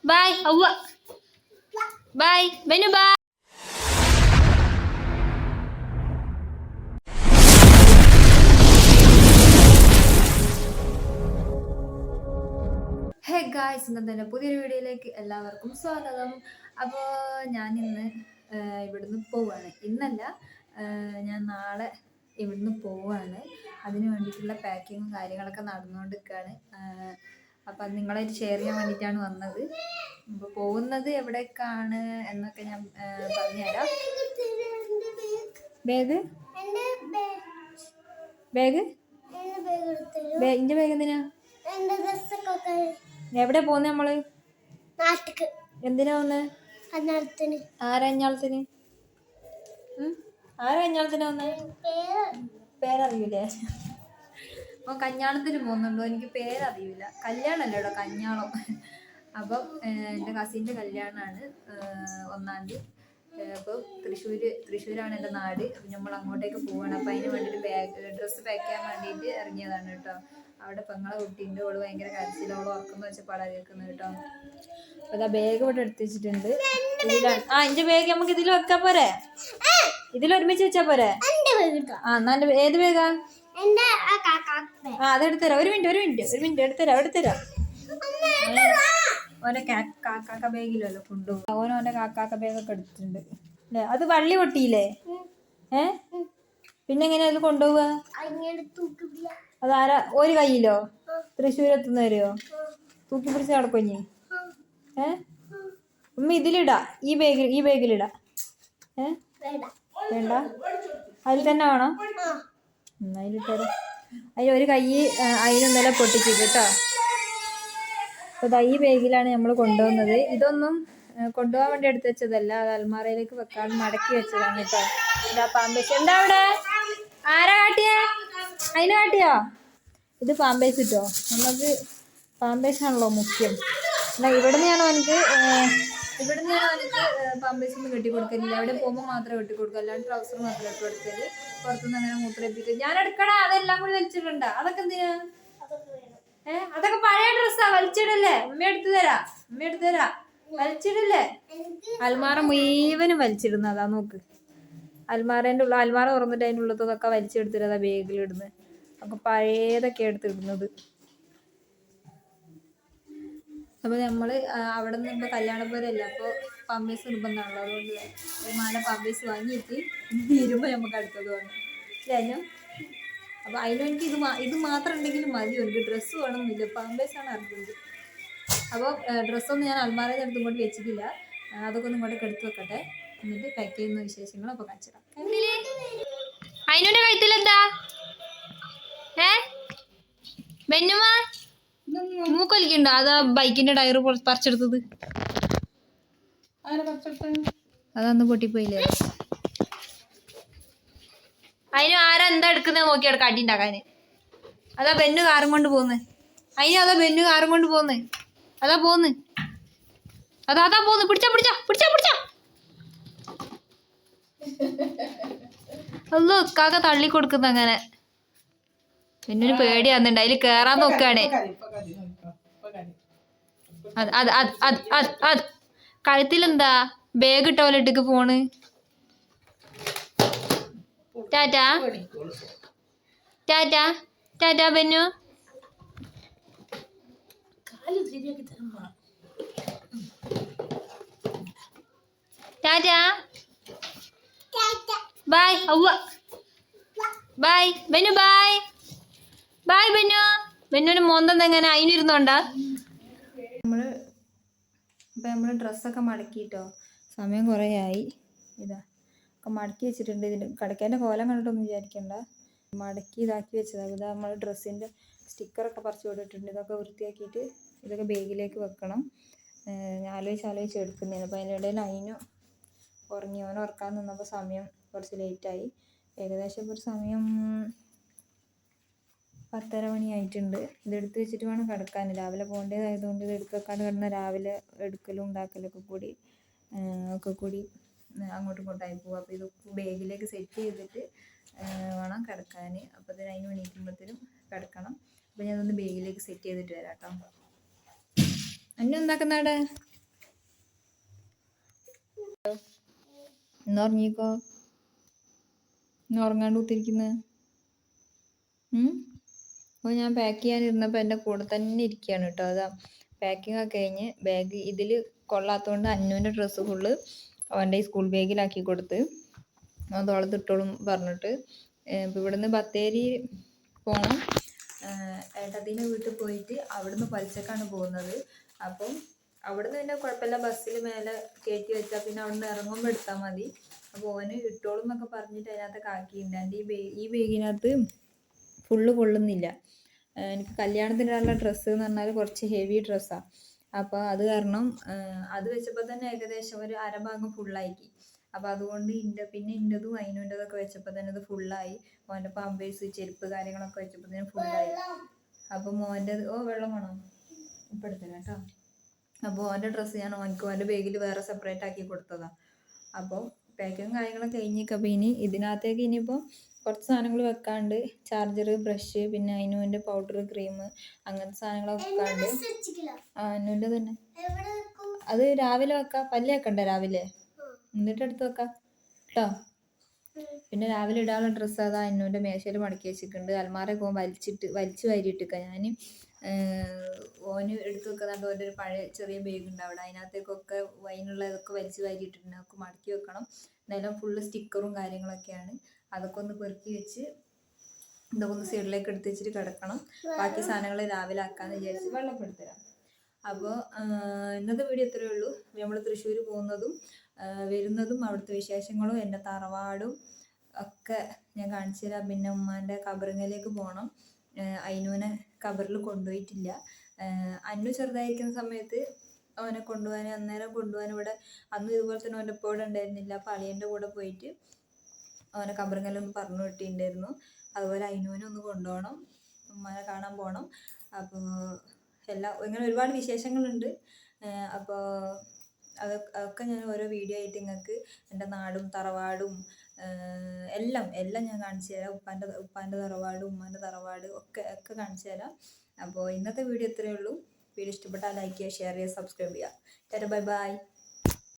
Bye. Awwa. Bye. Benu bye. Hey guys, ഇന്നത്തെ പുതിയൊരു വീഡിയോയിലേക്ക് എല്ലാവർക്കും സ്വാഗതം. അപ്പോൾ ഞാനിന്ന് ഇവിടുന്ന് പോവുകയാണ്. ഇന്നല്ല, ഞാൻ നാളെ ഇവിടുന്ന് പോവുകയാണ്. അതിന് വേണ്ടിയിട്ടുള്ള പാക്കിങ്ങും കാര്യങ്ങളൊക്കെ നടന്നുകൊണ്ടിരിക്കുകയാണ്. അപ്പം അത് നിങ്ങളായിട്ട് ഷെയർ ചെയ്യാൻ വേണ്ടിയിട്ടാണ് വന്നത്. അപ്പോൾ പോകുന്നത് എവിടേക്കാണ് എന്നൊക്കെ ഞാൻ പറഞ്ഞുതരാം. ബാഗ് ബാഗ് എൻ്റെ ബാഗ് എന്തിനാ? എവിടെ പോന്നെ നമ്മള്? എന്തിനാ പോന്നെ? ആരഞ്ഞാളത്തിന് വന്നെ? പേരറിയൂലേ? അപ്പൊ കല്യാണത്തിന് പോകുന്നുണ്ടോ? എനിക്ക് പേരറിയൂല. കല്യാണല്ലോ ഇവിടെ, കല്യാണം. അപ്പം എൻ്റെ കസിൻ്റെ കല്യാണമാണ് 1-ാം തീയതി. അപ്പോൾ തൃശ്ശൂരാണ് എൻ്റെ നാട്. നമ്മൾ അങ്ങോട്ടേക്ക് പോവാണ്. അപ്പം അതിന് വേണ്ടിയിട്ട് ഡ്രസ്സ് പാക്ക് ചെയ്യാൻ വേണ്ടിയിട്ട് ഇറങ്ങിയതാണ് കേട്ടോ. അവിടെ പെങ്ങളെ കുട്ടീൻ്റെ ഓള് ഭയങ്കര കരച്ചിലോള് ഉറക്കുന്ന വെച്ച് പടം കേൾക്കുന്നത് കേട്ടോ. അപ്പോൾ അതാ ബാഗ് ഇവിടെ എടുത്ത് വെച്ചിട്ടുണ്ട്. ഇതിലാണ് എൻ്റെ ബാഗ്. നമുക്ക് ഇതിൽ വെക്കാൻ പോരെ? ഇതിൽ ഒരുമിച്ച് വെച്ചാ പോരെ? എന്നാ ഏത് ബാഗാ? അതെടുത്തരാം. ഒരു മിനിറ്റ് എടുത്തരാം. ഓനെ കാക്കാക്ക ബാഗിലല്ലോ കൊണ്ടുപോകും. ഓനെ കാക്കാക്ക ബാഗൊക്കെ എടുത്തിട്ടുണ്ട് അല്ലേ? അത് വള്ളി പൊട്ടിയില്ലേ? പിന്നെ എങ്ങനെയാ അത് കൊണ്ടുപോവുക? അതാരാ? ഒരു കയ്യിലോ? തൃശ്ശൂരെത്തുന്നവരെയോ തൂക്കി പിടിച്ച് നടക്കൊഞ്ഞി? ഉമ്മ ഇതിലിടാ, ഈ ബാഗിലിടാ. വേണ്ട, അതിൽ തന്നെ വേണം. അതിലിട്ടേരാ. ഒരു കൈ അതിനൊന്നല്ല പൊട്ടിച്ചിട്ട് കേട്ടോ. അപ്പോൾ ഈ ബാഗിലാണ് നമ്മൾ കൊണ്ടുപോകുന്നത്. ഇതൊന്നും കൊണ്ടുപോകാൻ വേണ്ടി എടുത്ത് വെച്ചതല്ല, അത് അൽമാറയിലേക്ക് വെക്കാൻ മടക്കി വെച്ചതാണ് കേട്ടോ. ഇതാ പാമ്പേഴ്സ്. എന്താ അവിടെ? ആരാ കാട്ടിയേ? അതിന് കാട്ടിയോ? ഇത് പാമ്പേഴ്സ് കിട്ടോ. നമുക്ക് പാമ്പേഴ്സാണല്ലോ മുഖ്യം. എന്നാൽ ഇവിടുന്ന് ഞാൻ അവനക്ക് പാമ്പേഴ്സ് ഒന്നും കെട്ടി കൊടുക്കലില്ല. അവിടെ പോകുമ്പോൾ മാത്രമേ കെട്ടി കൊടുക്കൂ, അല്ലാണ്ട് ട്രൗസർ മാത്രമേ ഇട്ട് കൊടുക്കല്. പുറത്തുനിന്ന് അങ്ങനെ മൂത്രപ്പിക്കും. ഞാൻ എടുക്കടാ, അതെല്ലാം കൂടി വലിച്ചിട്ടുണ്ടാ? അതൊക്കെ എന്തിനാ? അതൊക്കെ പഴയ ഡ്രസ്സാ, വലിച്ചിടല്ലേ? ഉമ്മ എടുത്തു തരാ. വലിച്ചിടല്ലേ? അൽമാറ മുഴുവനും വലിച്ചിടുന്നതാ. നോക്ക്, അൽമാറേൻ്റെ ഉള്ള അൽമാറ തുറന്നിട്ട് അതിൻ്റെ ഉള്ളതൊക്കെ വലിച്ചെടുത്തിട്ട് ബാഗിലിടുന്നത്. ഒക്കെ പഴയതൊക്കെ എടുത്തിടുന്നത്. അപ്പോൾ നമ്മൾ അവിടെ നിന്ന് ഇപ്പോൾ കല്യാണപ്പോരല്ല, അപ്പോൾ പമ്പേഴ്സ് നിർബന്ധമാണല്ലോ. അതുകൊണ്ട് ഒരു മാല പമ്പേഴ്സ് വാങ്ങിയിട്ട് തീരുമ്പോൾ നമുക്ക് അടുത്തത് വന്നു അല്ലേ? അപ്പോൾ അതിന് എനിക്ക് ഇത് മാത്രം ഉണ്ടെങ്കിലും മതി. എനിക്ക് ഡ്രസ്സ് വേണമെന്നില്ല, പമ്പേഴ്സാണ് അറിഞ്ഞത്. അപ്പോൾ ഡ്രസ്സൊന്നും ഞാൻ അൽമാരയിൽ നിന്ന് ഇങ്ങോട്ട് വെച്ചിട്ടില്ല. അതൊക്കെ ഒന്ന് ഇങ്ങോട്ടേക്ക് എടുത്ത് വെക്കട്ടെ. എന്നിട്ട് പാക്ക് ചെയ്യുന്ന വിശേഷങ്ങൾ അപ്പോൾ കാണിച്ചിടാം. അതിനോട് കഴുത്തിലെന്താ? ബെന്നുമാ മൂക്കൊലിക്കുണ്ടോ? അതാ ബൈക്കിന്റെ ടയർ പറിച്ചെടുത്തത്. അതന്ന് പൊട്ടിപ്പോയില്ലേ? അതിന് ആരാ എന്താ എടുക്കുന്നത് നോക്കിയാണ് കാട്ടി ഉണ്ടാക്കാന്. അതാ ബെന്നു കാറും കൊണ്ട് പോന്ന്. അതാ പോന്ന്. അതാ പോന്ന്. പിടിച്ചാ അല്ലോ കാക്ക തള്ളി കൊടുക്കുന്ന. അങ്ങനെ ബെന്നിന് പേടിയാന്നുണ്ട്. അതിൽ കേറാൻ നോക്കാണ്. അത് കഴുത്തിലെന്താ? ബാഗ് ഇട്ട പോലെ ഇട്ടേക്ക് phone. Tata Bennu. Tata. Bye. അവ്വ ബൈ ബെന്നു. ബൈ ബെന്നുവിന് മോന്തെന്ന് എങ്ങനെ അതിനിരുന്നോണ്ടാ? നമ്മൾ ഡ്രസ്സൊക്കെ മടക്കിയിട്ടോ. സമയം കുറേ ആയി. ഇതാ ഒക്കെ മടക്കി വെച്ചിട്ടുണ്ട്. ഇതിൻ്റെ കടക്കേൻ്റെ കോലം കണ്ടിട്ടൊന്നും വിചാരിക്കണ്ട. മടക്കി ഇതാക്കി വെച്ചതാണ്. ഇതാ നമ്മൾ ഡ്രസ്സിൻ്റെ സ്റ്റിക്കറൊക്കെ പറിച്ചു വിട്ടിട്ടുണ്ട്. ഇതൊക്കെ വൃത്തിയാക്കിയിട്ട് ഇതൊക്കെ ബാഗിലേക്ക് വെക്കണം. ആലോചിച്ച് എടുക്കുന്നതാണ്. അപ്പോൾ അതിനിടയിൽ അതിന് ഓനെ ഉറക്കാൻ നിന്നപ്പോൾ സമയം കുറച്ച് ലേറ്റായി. ഏകദേശം ഒരു സമയം 10:30 മണിയായിട്ടുണ്ട്. ഇതെടുത്ത് വെച്ചിട്ട് വേണം കിടക്കാൻ. രാവിലെ പോകേണ്ടതായതുകൊണ്ട് ഇത് എടുത്ത് വെക്കാണ്ട് കിടന്ന രാവിലെ എടുക്കലും ഉണ്ടാക്കലൊക്കെ കൂടി അങ്ങോട്ടും ഇങ്ങോട്ടായി പോകും. അപ്പോൾ ഇത് ബാഗിലേക്ക് സെറ്റ് ചെയ്തിട്ട് വേണം കിടക്കാൻ. അപ്പോൾ അതിന് എണീക്കുമ്പോഴത്തേനും കിടക്കണം. അപ്പോൾ ഞാനൊന്ന് ബാഗിലേക്ക് സെറ്റ് ചെയ്തിട്ട് വരാം കേട്ടോ. എന്നെ എന്താക്കുന്നവിടെ? ഇന്ന് ഉറങ്ങിക്കോ, ഇന്ന് ഉറങ്ങാണ്ട് കുത്തിരിക്കുന്നത്. അപ്പോൾ ഞാൻ പാക്ക് ചെയ്യാനിരുന്നപ്പോൾ എൻ്റെ കൂടെ തന്നെ ഇരിക്കുകയാണ് കേട്ടോ. അതാ പാക്കിംഗ് ഒക്കെ കഴിഞ്ഞ് ബാഗ് ഇതിൽ കൊള്ളാത്തതുകൊണ്ട് അന്നുവിൻ്റെ ഡ്രസ്സ് ഫുള്ള് അവൻ്റെ ഈ സ്കൂൾ ബാഗിലാക്കി കൊടുത്ത് അത് തോളത്തിട്ടോളും പറഞ്ഞിട്ട്. ഇപ്പം ഇവിടുന്ന് ബത്തേരി പോകണം. ഏട്ടത്തിൻ്റെ വീട്ടിൽ പോയിട്ട് അവിടുന്ന് പലിശക്കാണ് പോകുന്നത്. അപ്പം അവിടുന്ന് പിന്നെ കുഴപ്പമില്ല, ബസ്സിൽ മേലെ കയറ്റി വെച്ചാൽ പിന്നെ അവിടുന്ന് ഇറങ്ങുമ്പോൾ എടുത്താൽ മതി. അപ്പോൾ ഓന് ഇട്ടോളും എന്നൊക്കെ പറഞ്ഞിട്ട് അതിനകത്തൊക്കെ ആക്കിയിട്ടുണ്ട്. എൻ്റെ ഈ ബാഗിനകത്ത് ഫുള്ള് കൊള്ളുന്നില്ല. എനിക്ക് കല്യാണത്തിനുള്ള ഡ്രസ്സ് എന്ന് പറഞ്ഞാൽ കുറച്ച് ഹെവി ഡ്രസ്സാണ്. അപ്പോൾ അത് കാരണം അത് വെച്ചപ്പോൾ തന്നെ ഏകദേശം ഒരു അരഭാഗം ഫുള്ളാക്കി. അപ്പോൾ അതുകൊണ്ട് ഇൻ്റെതും അതിനുൻ്റെതൊക്കെ വെച്ചപ്പോൾ തന്നെ അത് ഫുള്ളായി. മോൻ്റെ പാമ്പേഴ്സ്, ചെരുപ്പ് കാര്യങ്ങളൊക്കെ വെച്ചപ്പോൾ തന്നെ ഫുള്ളായി. അപ്പോൾ മോൻ്റെ വെള്ളം വേണം ഇപ്പം എടുത്തരാം കേട്ടോ. അപ്പോൾ ഓൻ്റെ ഡ്രസ്സ് ഞാൻ ഓൻ്റെ ബാഗിൽ വേറെ സെപ്പറേറ്റ് ആക്കി കൊടുത്തതാണ്. അപ്പോൾ പാക്കിങ് കാര്യങ്ങളൊക്കെ കഴിഞ്ഞേക്കാം. അപ്പോൾ ഇനി ഇതിനകത്തേക്ക് ഇനിയിപ്പോൾ കുറച്ച് സാധനങ്ങൾ വെക്കാണ്ട്, ചാർജർ, ബ്രഷ്, പിന്നെ അയിനുവിൻ്റെ പൗഡർ, ക്രീം, അങ്ങനത്തെ സാധനങ്ങളൊക്കെ വെക്കാണ്ട്. അന്നുവിൻ്റെ തന്നെ അത് രാവിലെ വെക്കാം. പല്ല് വെക്കണ്ടേ രാവിലെ, എന്നിട്ട് എടുത്ത് വെക്കാം കേട്ടോ. പിന്നെ രാവിലെ ഇടാനുള്ള ഡ്രസ്സ് അതാ അന്നുവിൻ്റെ മേശയിൽ മടക്കി വെച്ചിട്ടുണ്ട്. അൽമാരൊക്കെ വലിച്ചു വാരിയിട്ടിക്ക. ഞാൻ ഓന് എടുത്ത് വെക്കുന്നുണ്ട്. ഓൻ്റെ ഒരു പഴയ ചെറിയ ബാഗ് ഉണ്ട് അവിടെ, അതിനകത്തേക്കൊക്കെ അതിനുള്ളതൊക്കെ വലിച്ചു വാരിയിട്ടിട്ടുണ്ട്. അതൊക്കെ മടക്കി വെക്കണം. നിലം ഫുള്ള് സ്റ്റിക്കറും കാര്യങ്ങളൊക്കെയാണ്. അതൊക്കെ ഒന്ന് പെറുക്കി വെച്ച് ഇതൊക്കെ ഒന്ന് സൈഡിലേക്ക് എടുത്ത് വെച്ചിട്ട് കിടക്കണം. ബാക്കി സാധനങ്ങൾ രാവിലെ ആക്കാമെന്ന് വിചാരിച്ച് വെള്ളപ്പെടുത്തരാം. അപ്പോൾ ഇന്നത്തെ വീഡിയോ ഇത്രയേ ഉള്ളൂ. നമ്മൾ തൃശ്ശൂർ പോകുന്നതും വരുന്നതും അവിടുത്തെ വിശേഷങ്ങളും എൻ്റെ തറവാടും ഒക്കെ ഞാൻ കാണിച്ചു തരാം. പിന്നെ ഉമ്മാൻ്റെ കബറിങ്ങലേക്ക് പോകണം. അയിനുവിനെ കബറിൽ കൊണ്ടുപോയിട്ടില്ല. അന്നു ചെറുതായിരിക്കുന്ന സമയത്ത് അവനെ അന്നേരം കൊണ്ടുപോകാൻ ഇവിടെ അന്ന് ഇതുപോലെ തന്നെ അവൻ്റെ ഉപ്പ ഇവിടെ ഉണ്ടായിരുന്നില്ല. അപ്പോൾ അളിയൻ്റെ കൂടെ പോയിട്ട് അവനെ കബറിങ്ങലൊന്ന് പറഞ്ഞു വിട്ടിട്ടുണ്ടായിരുന്നു. അതുപോലെ അയിനുവിനെ ഒന്ന് കൊണ്ടുപോകണം, ഉമ്മാനെ കാണാൻ പോകണം. അപ്പോൾ ഇങ്ങനെ ഒരുപാട് വിശേഷങ്ങളുണ്ട്. അപ്പോൾ അതൊക്കെ ഞാൻ ഓരോ വീഡിയോ ആയിട്ട് നിങ്ങൾക്ക് എൻ്റെ നാടും തറവാടും എല്ലാം ഞാൻ കാണിച്ചു തരാം. ഉപ്പാൻ്റെ തറവാട്, ഉമ്മാൻ്റെ തറവാട് ഒക്കെ കാണിച്ചു തരാം. അപ്പോൾ ഇന്നത്തെ വീഡിയോ ഇത്രയേ ഉള്ളൂ. വീഡിയോ ഇഷ്ടപ്പെട്ടാൽ ലൈക്ക് ചെയ്യുക, ഷെയർ ചെയ്യുക, സബ്സ്ക്രൈബ് ചെയ്യുക. Bye bye.